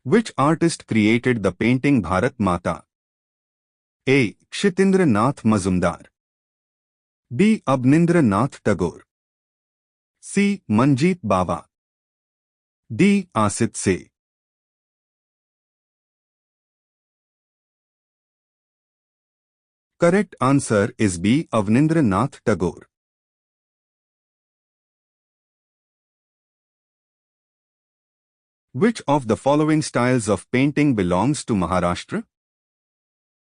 Which artist created the painting Bharat Mata? A. Kshitindra Nath Mazumdar. B. Abnindra Nath Tagore. C. Manjeet Bawa. D. Asit Se. Correct answer is B. Avnindra Nath Tagore. Which of the following styles of painting belongs to Maharashtra?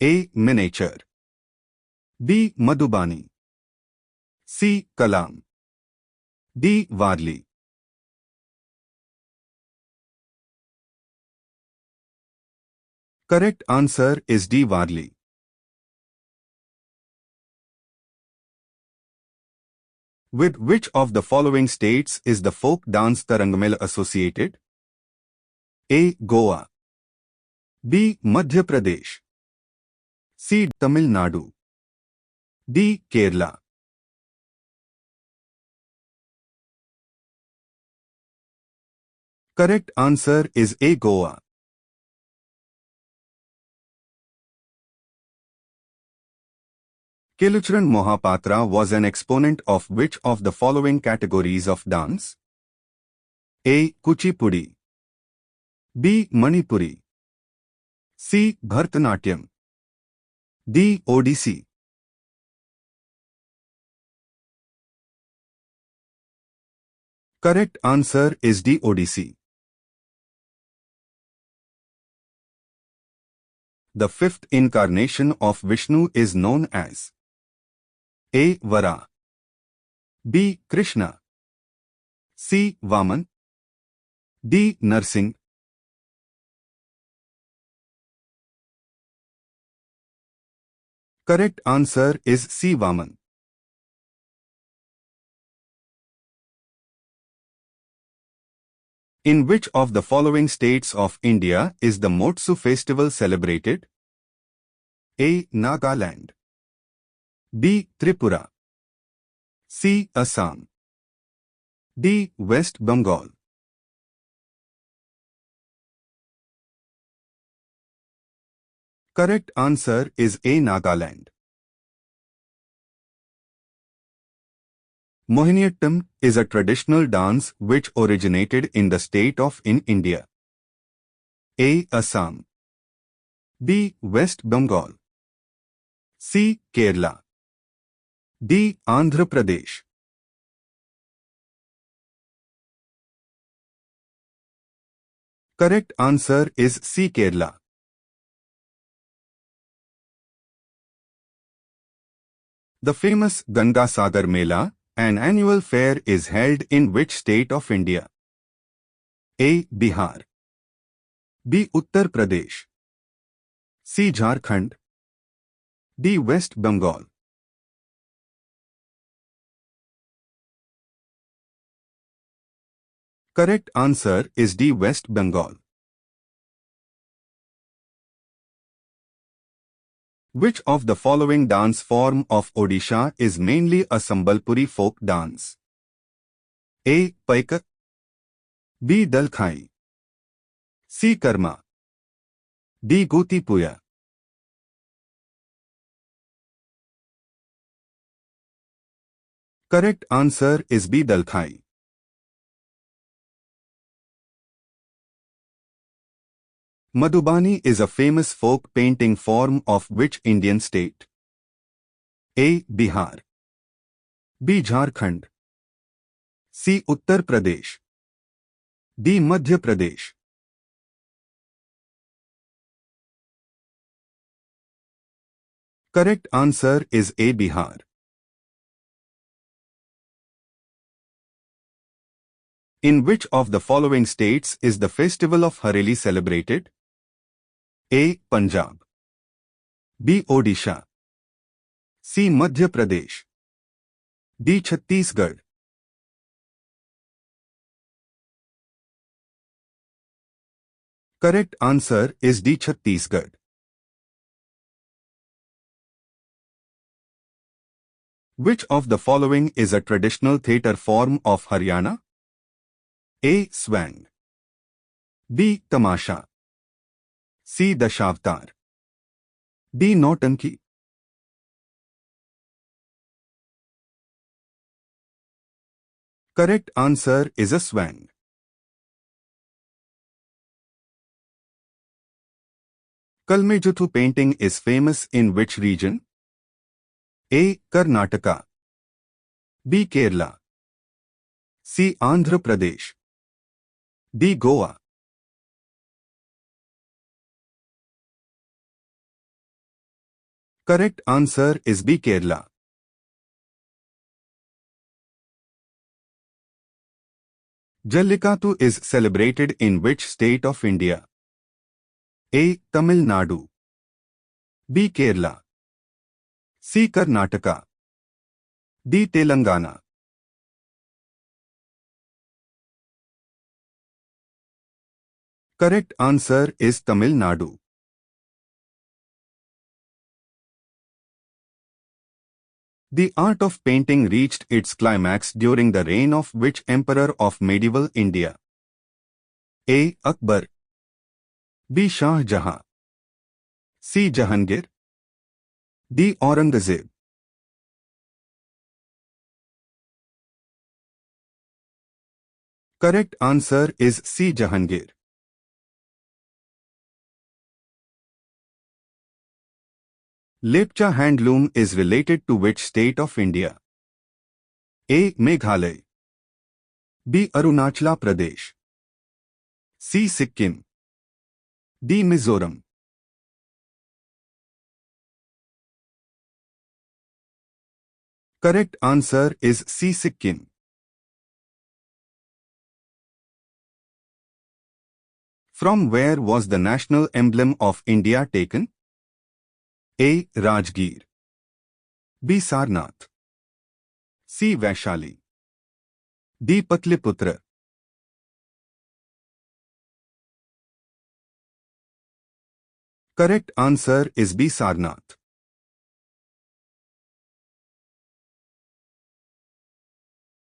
A. Miniature. B. Madhubani. C. Kalam. D. Varli. Correct answer is D. Varli. With which of the following states is the folk dance Tarangamela associated? A. Goa. B. Madhya Pradesh. C. Tamil Nadu. D. Kerala. Correct answer is A. Goa. Kelucharan Mohapatra was an exponent of which of the following categories of dance? A. Kuchipudi. B. Manipuri. C. Bharatanatyam. D. Odissi. Correct answer is D. Odissi. The fifth incarnation of Vishnu is known as A. Vara. B. Krishna. C. Vaman. D. Narsingh. Correct answer is C. Vaman. In which of the following states of India is the Motsu festival celebrated? A. Nagaland. B. Tripura. C. Assam. D. West Bengal. Correct answer is A. Nagaland. Mohiniyattam is a traditional dance which originated in the state of in India. A. Assam. B. West Bengal. C. Kerala. D. Andhra Pradesh. Correct answer is C. Kerala. The famous Ganga Sagar Mela, an annual fair, is held in which state of India? A. Bihar. B. Uttar Pradesh. C. Jharkhand. D. West Bengal. Correct answer is D. West Bengal. Which of the following dance form of Odisha is mainly a Sambalpuri folk dance? A. Paika. B. Dalkhai. C. Karma. D. Guti Puya. Correct answer is B. Dalkhai. Madhubani is a famous folk painting form of which Indian state? A. Bihar. B. Jharkhand. C. Uttar Pradesh. D. Madhya Pradesh. Correct answer is A. Bihar. In which of the following states is the festival of Hareli celebrated? A. Punjab. B. Odisha. C. Madhya Pradesh. D. Chhattisgarh. Correct answer is D. Chhattisgarh. Which of the following is a traditional theatre form of Haryana? A. Swang. B. Tamasha. C. Dashavtar. D. Nautanki. Correct answer is a swang. Kalmejuthu painting is famous in which region? A. Karnataka. B. Kerala. C. Andhra Pradesh. D. Goa. Correct answer is B. Kerala. Jallikattu is celebrated in which state of India? A. Tamil Nadu. B. Kerala. C. Karnataka. D. Telangana. Correct answer is Tamil Nadu. The art of painting reached its climax during the reign of which emperor of medieval India? A. Akbar. B. Shah Jahan. C. Jahangir. D. Aurangzeb. Correct answer is C. Jahangir. Lepcha handloom is related to which state of India? A. Meghalaya. B. Arunachal Pradesh. C. Sikkim. D. Mizoram. Correct answer is C. Sikkim. From where was the national emblem of India taken? A. Rajgir. B. Sarnath. C. Vaishali. D. Patliputra. Correct answer is B. Sarnath.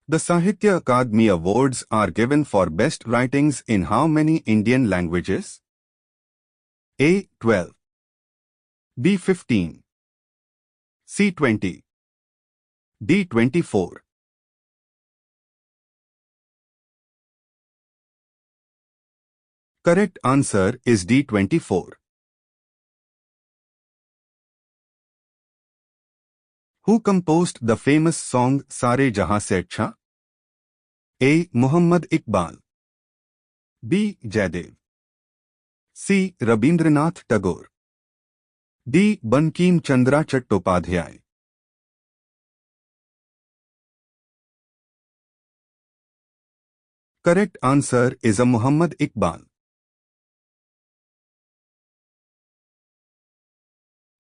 The Sahitya Akademi Awards are given for best writings in how many Indian languages? A. 12. B. 15. C. 20. D. 24. Correct answer is D. 24. Who composed the famous song Sare Jahan Se Achha? A. Muhammad Iqbal. B. Jaidev. C. Rabindranath Tagore. D. Bankim Chandra Chattopadhyay. Correct answer is a Muhammad Iqbal.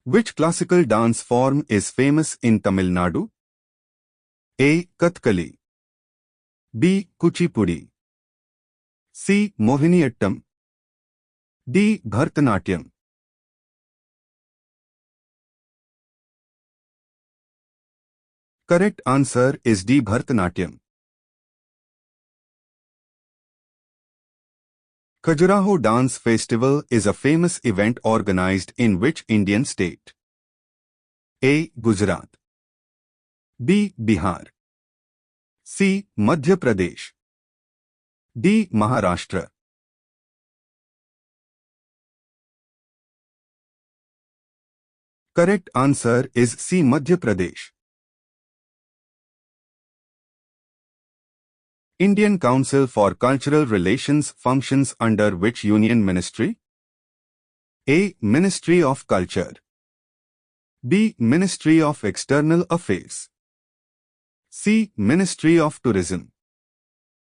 Which classical dance form is famous in Tamil Nadu? A. Kathakali. B. Kuchipudi. C. Mohiniyattam. D. Bharatanatyam. Correct answer is D. Bharatanatyam. Khajuraho Dance Festival is a famous event organized in which Indian state? A. Gujarat. B. Bihar. C. Madhya Pradesh. D. Maharashtra. Correct answer is C. Madhya Pradesh. Indian Council for Cultural Relations functions under which union ministry? A. Ministry of Culture. B. Ministry of External Affairs. C. Ministry of Tourism.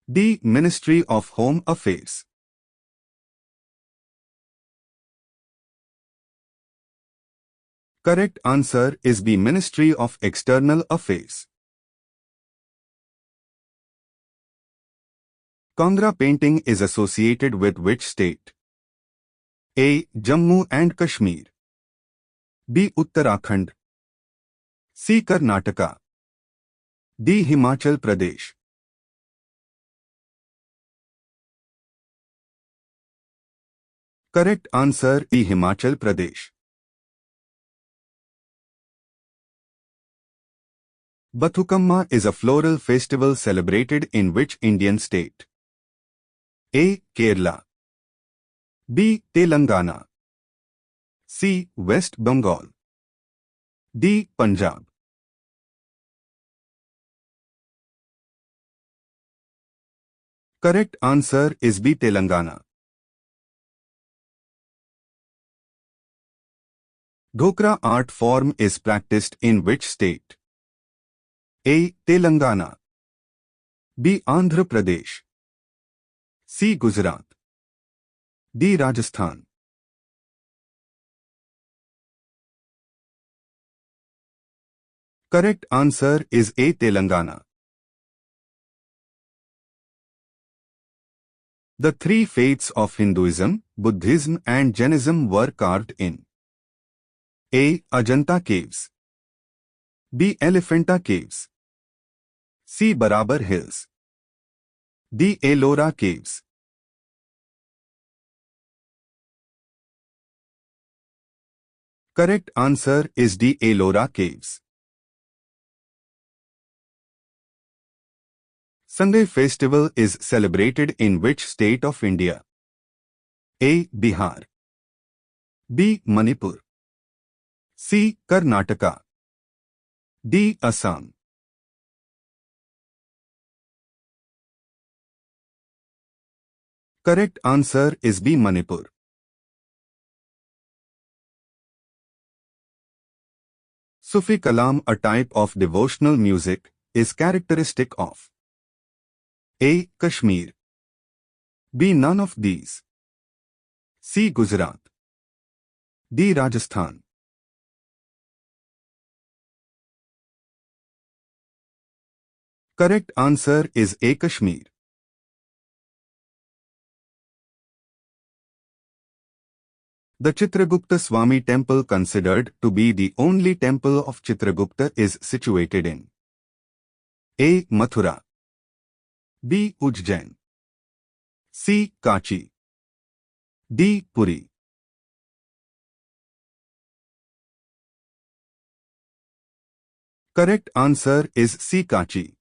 D. Ministry of Home Affairs. Correct answer is B. Ministry of External Affairs. Kangra painting is associated with which state? A. Jammu and Kashmir. B. Uttarakhand. C. Karnataka. D. Himachal Pradesh. Correct answer E. Himachal Pradesh. Bathukamma is a floral festival celebrated in which Indian state? A. Kerala. B. Telangana. C. West Bengal. D. Punjab. Correct answer is B. Telangana. Dhokra art form is practiced in which state? A. Telangana. B. Andhra Pradesh. C. Gujarat. D. Rajasthan. Correct answer is A. Telangana. The three faiths of Hinduism, Buddhism and Jainism were carved in A. Ajanta Caves. B. Elephanta Caves. C. Barabar Hills. D. Ellora Caves. Correct answer is D. Ellora Caves. Sangai festival is celebrated in which state of India? A. Bihar. B. Manipur. C. Karnataka. D. Assam. Correct answer is B. Manipur. Sufi Kalam, a type of devotional music, is characteristic of A. Kashmir. B. None of these. C. Gujarat. D. Rajasthan. Correct answer is A. Kashmir. The Chitragupta Swami temple, considered to be the only temple of Chitragupta, is situated in A. Mathura. B. Ujjain. C. Kachi. D. Puri. Correct answer is C. Kachi.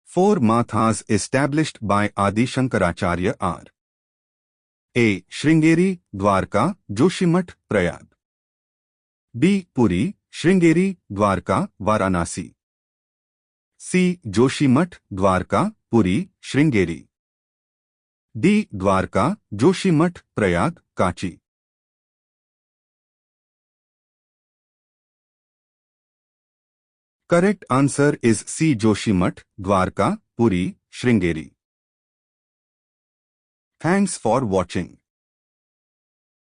Four mathas established by Adi Shankaracharya are A. Sringeri, Dwarka, Joshimath, Prayag. B. Puri, Sringeri, Dwarka, Varanasi. C. Joshimath, Dwarka, Puri, Sringeri. D. Dwarka, Joshimath, Prayag, Kachi. Correct answer is C. Joshimath, Dwarka, Puri, Sringeri. Thanks for watching.